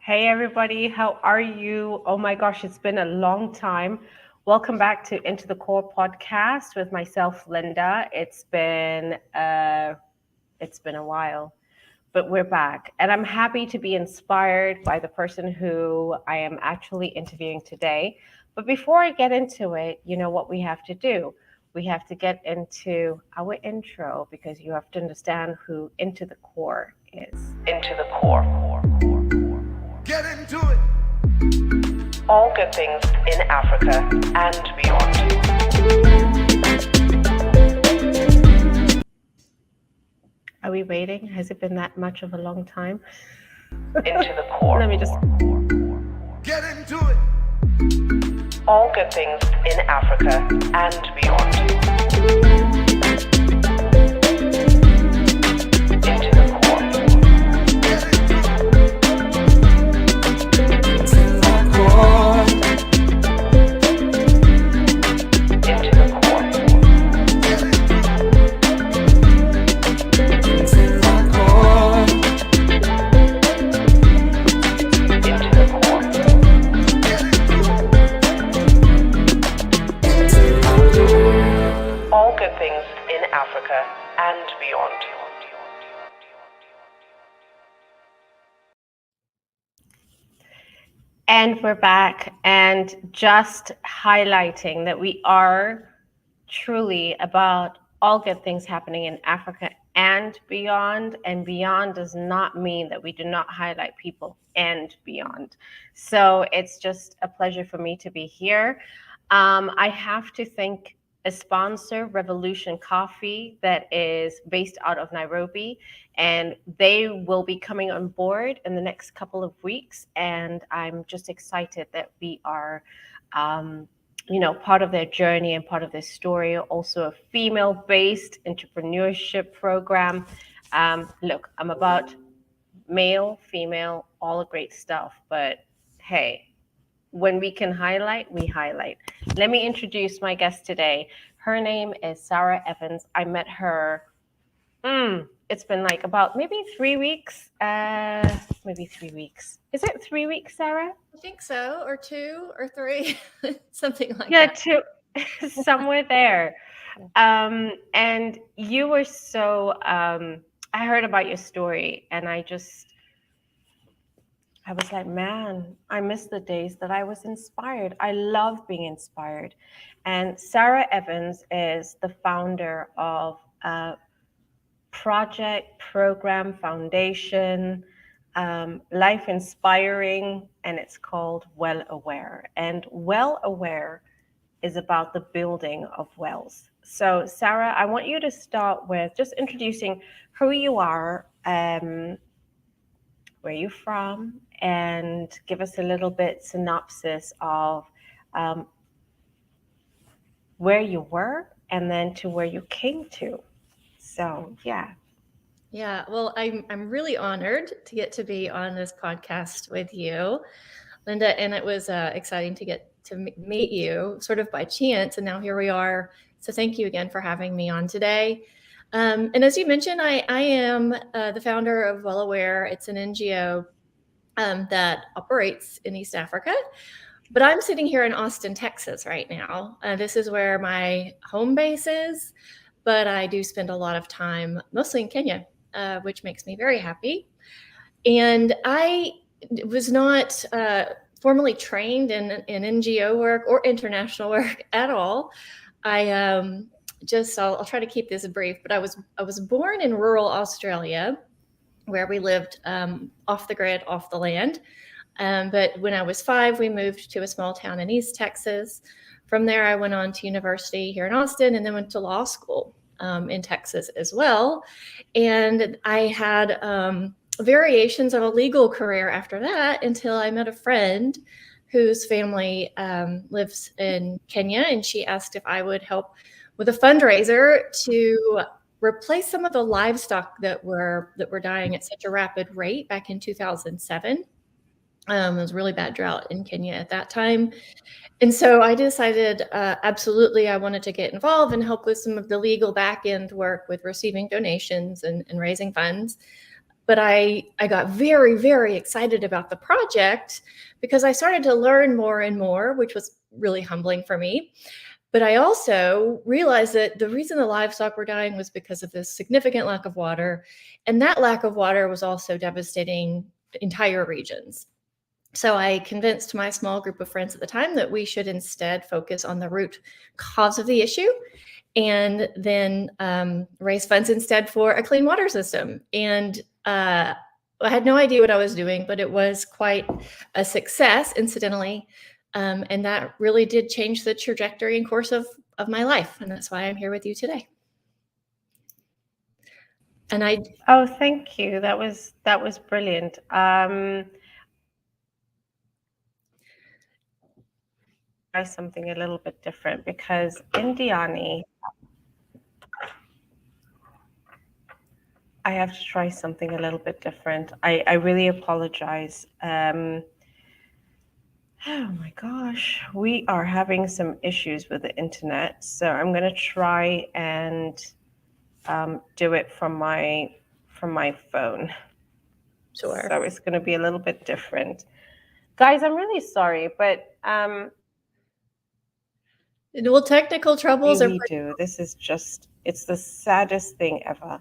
Hey everybody, how are you? Oh my gosh, it's been a long time. Welcome back to Into the Core podcast with myself, Linda. It's been a while, but we're back, and I'm happy to be inspired by the person who I am actually interviewing today. But before I get into it, you know what we have to do? We have to get into our intro because you have to understand who Into the Core is. Into the Core. Get into it. All good things in Africa and beyond. Are we waiting? Has it been that much of a long time? Into the core. Let me just. Get into it. All good things in Africa and beyond. Into the core. Get into it. Into the core. Get into it. Into the core. Get into it. All good things in Africa and beyond. And we're back, and just highlighting that we are truly about all good things happening in Africa and beyond. And beyond does not mean that we do not highlight people and beyond. So it's just a pleasure for me to be here. I have to thank a sponsor, Revolution Coffee, that is based out of Nairobi, and they will be coming on board in the next couple of weeks. And I'm just excited that we are, part of their journey and part of their story. Also, a female-based entrepreneurship program. Look, I'm about male, female, all the great stuff, but hey, when we can highlight, we highlight. Let me introduce my guest today. Her name is Sarah Evans. I met her, it's been like about maybe 3 weeks. Maybe 3 weeks. Is it 3 weeks, Sarah? I think so, or 2 or 3, something like Yeah, that. 2, somewhere there. And you were so, I heard about your story, and I was like, man, I miss the days that I was inspired. I love being inspired. And Sarah Evans is the founder of Project Program Foundation, Life Inspiring, and it's called Well Aware. And Well Aware is about the building of wells. So, Sarah, I want you to start with just introducing who you are, where you're from, and give us a little bit synopsis of where you were and then to where you came to. So, yeah. Yeah, well, I'm really honored to get to be on this podcast with you, Linda, and it was exciting to get to meet you sort of by chance, and now here we are. So thank you again for having me on today. And as you mentioned, I am the founder of Well Aware. It's an NGO that operates in East Africa. But I'm sitting here in Austin, Texas right now. This is where my home base is, but I do spend a lot of time mostly in Kenya, which makes me very happy. And I was not formally trained in NGO work or international work at all. I'll try to keep this brief, but I was born in rural Australia, where we lived off the grid, off the land. But when I was 5, we moved to a small town in East Texas. From there, I went on to university here in Austin and then went to law school in Texas as well. And I had variations of a legal career after that until I met a friend whose family lives in Kenya, and she asked if I would help with a fundraiser to replace some of the livestock that were dying at such a rapid rate back in 2007. It was a really bad drought in Kenya at that time. And so I decided, absolutely, I wanted to get involved and help with some of the legal back end work with receiving donations and raising funds. but I got very, very excited about the project because I started to learn more and more, which was really humbling for me. But I also realized that the reason the livestock were dying was because of this significant lack of water. And that lack of water was also devastating entire regions. So I convinced my small group of friends at the time that we should instead focus on the root cause of the issue and then raise funds instead for a clean water system. And I had no idea what I was doing, but it was quite a success, incidentally. And that really did change the trajectory and course of my life. And that's why I'm here with you today. And Oh, thank you. That was brilliant. Try something a little bit different because in Diani, I have to try something a little bit different. I really apologize. Oh my gosh, we are having some issues with the internet, so I'm gonna try and do it from my phone. Sure. So it's gonna be a little bit different. Guys, I'm really sorry, but well, technical troubles we do. This is just, it's the saddest thing ever.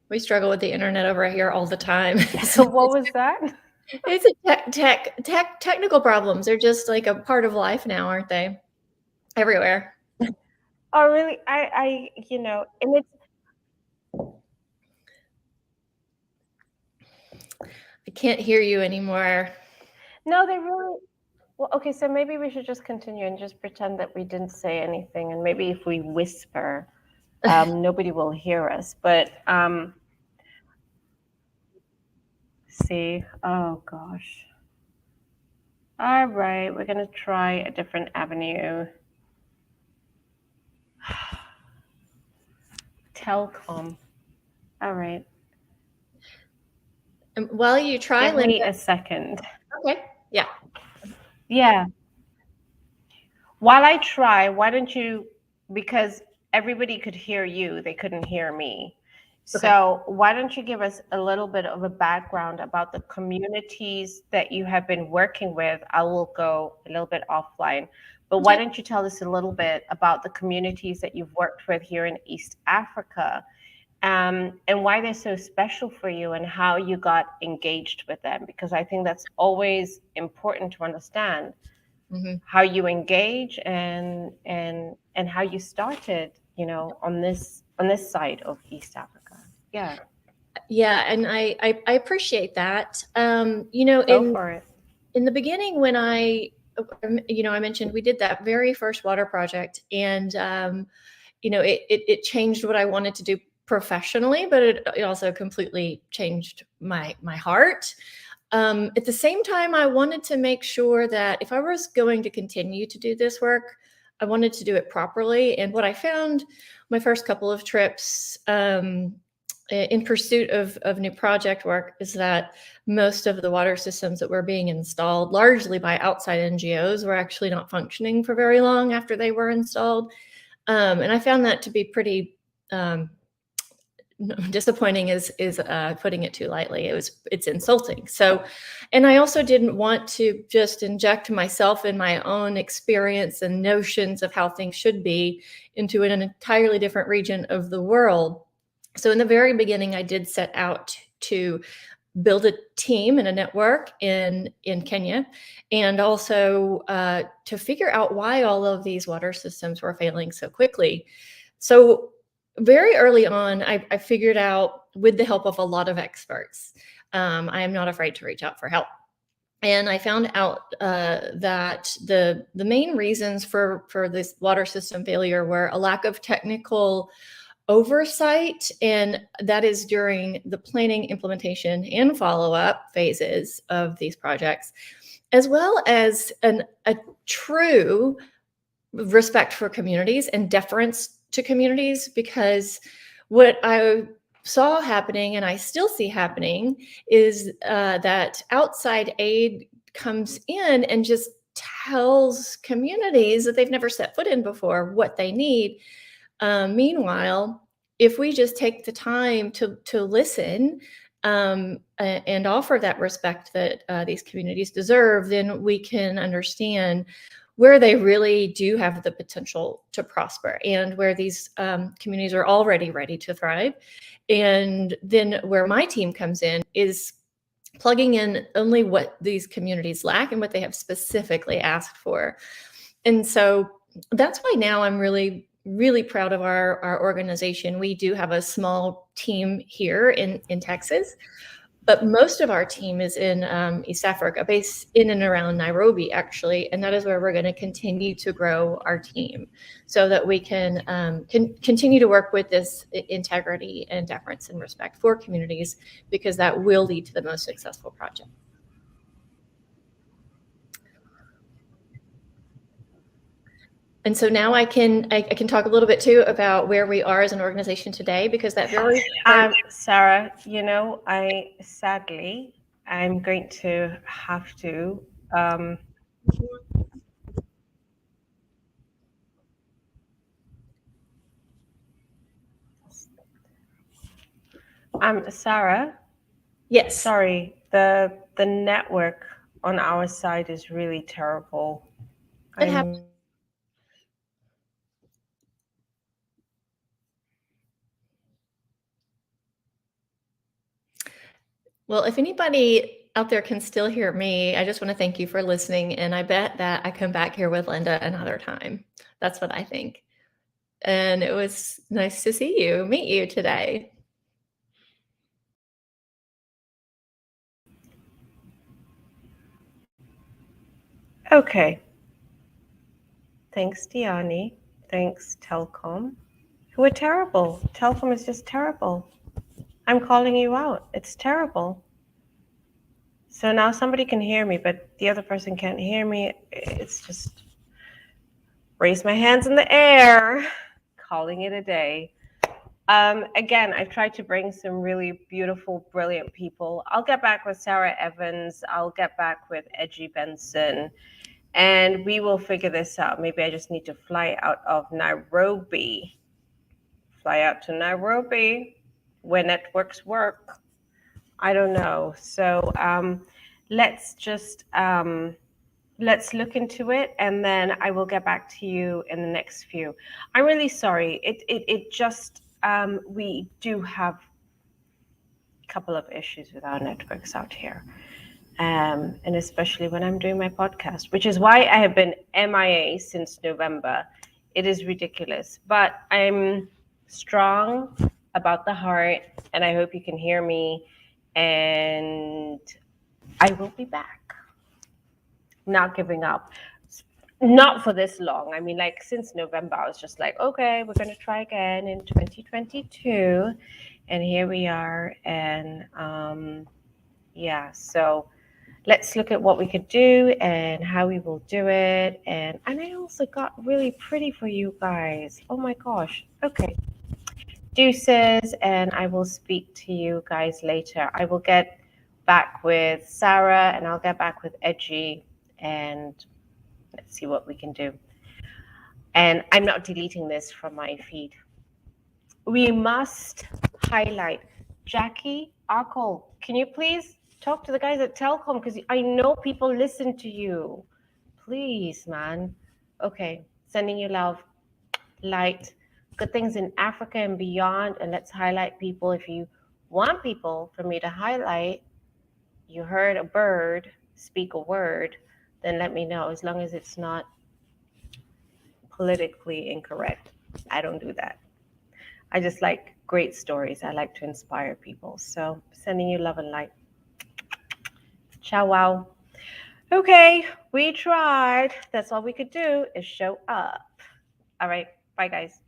We struggle with the internet over here all the time. So what was that? It's a technical problems. They're just like a part of life now, aren't they? Everywhere. Oh, really? I and it's. I can't hear you anymore. No, they really. Well, okay, so maybe we should just continue and just pretend that we didn't say anything, and maybe if we whisper, nobody will hear us. But see, oh gosh. All right, we're gonna try a different avenue. Telcom. All right. While you try, Give me a second. Okay. Yeah. Yeah. While I try, why don't you, because everybody could hear you, they couldn't hear me. Okay. So why don't you give us a little bit of a background about the communities that you have been working with? I will go a little bit offline, but why don't you tell us a little bit about the communities that you've worked with here in East Africa, and why they're so special for you and how you got engaged with them? Because I think that's always important to understand. Mm-hmm. How you engage and how you started, on this side of East Africa. Yeah. Yeah, and I appreciate that. Go for it. In the beginning, when I mentioned we did that very first water project, and it changed what I wanted to do professionally, but it also completely changed my heart. At the same time, I wanted to make sure that if I was going to continue to do this work, I wanted to do it properly. And what I found my first couple of trips in pursuit of new project work is that most of the water systems that were being installed, largely by outside NGOs, were actually not functioning for very long after they were installed. And I found that to be pretty disappointing is putting it too lightly. It's insulting. So, and I also didn't want to just inject myself in my own experience and notions of how things should be into an entirely different region of the world. So in the very beginning, I did set out to build a team and a network in Kenya, and also to figure out why all of these water systems were failing so quickly. So very early on, I figured out, with the help of a lot of experts, I am not afraid to reach out for help. And I found out that the main reasons for this water system failure were a lack of technical oversight, and that is during the planning, implementation, and follow-up phases of these projects, as well as a true respect for communities and deference to communities. Because what I saw happening, and I still see happening, is that outside aid comes in and just tells communities that they've never set foot in before what they need. Meanwhile, if we just take the time to listen and offer that respect that these communities deserve, then we can understand where they really do have the potential to prosper and where these communities are already ready to thrive. And then where my team comes in is plugging in only what these communities lack and what they have specifically asked for. And so that's why now I'm really proud of our organization. We do have a small team here in Texas, but most of our team is in East Africa, based in and around Nairobi, actually. And that is where we're going to continue to grow our team so that we can continue to work with this integrity and deference and respect for communities, because that will lead to the most successful project. And so now I can talk a little bit too about where we are as an organization today, because that very Sarah, sadly, I'm going to have to. Sarah. Yes. Sorry, the network on our side is really terrible. It happens. Well, if anybody out there can still hear me, I just want to thank you for listening. And I bet that I come back here with Linda another time. That's what I think. And it was nice to meet you today. Okay. Thanks, Diani. Thanks, Telcom. Who are terrible. Telcom is just terrible. I'm calling you out. It's terrible. So now somebody can hear me, but the other person can't hear me. It's just raise my hands in the air, calling it a day. Again, I've tried to bring some really beautiful, brilliant people. I'll get back with Sarah Evans. I'll get back with Edgy Benson, and we will figure this out. Maybe I just need to fly out of Nairobi. Fly out to Nairobi where networks work. I don't know. So let's just let's look into it, and then I will get back to you in the next few. I'm really sorry. It just we do have a couple of issues with our networks out here, and especially when I'm doing my podcast, which is why I have been MIA since November. It is ridiculous, but I'm strong about the heart, and I hope you can hear me, and I will be back. Not giving up. Not for this long. I mean, like since November, I was just like, okay, we're going to try again in 2022. And here we are. And yeah, so let's look at what we could do and how we will do it. And I also got really pretty for you guys. Oh my gosh. Okay. Deuces, and I will speak to you guys later. I will get back with Sarah, and I'll get back with Edgy, and let's see what we can do. And I'm not deleting this from my feed. We must highlight Jackie Arkle. Can you please talk to the guys at Telcom, because I know people listen to you. Please, man. Okay, sending you love, light, good things in Africa and beyond, and let's highlight people. If you want people for me to highlight, you heard a bird speak a word, then let me know, as long as it's not politically incorrect. I don't do that. I just like great stories. I like to inspire people. So sending you love and light. Ciao, wow. Okay, we tried. That's all we could do is show up. All right, bye guys.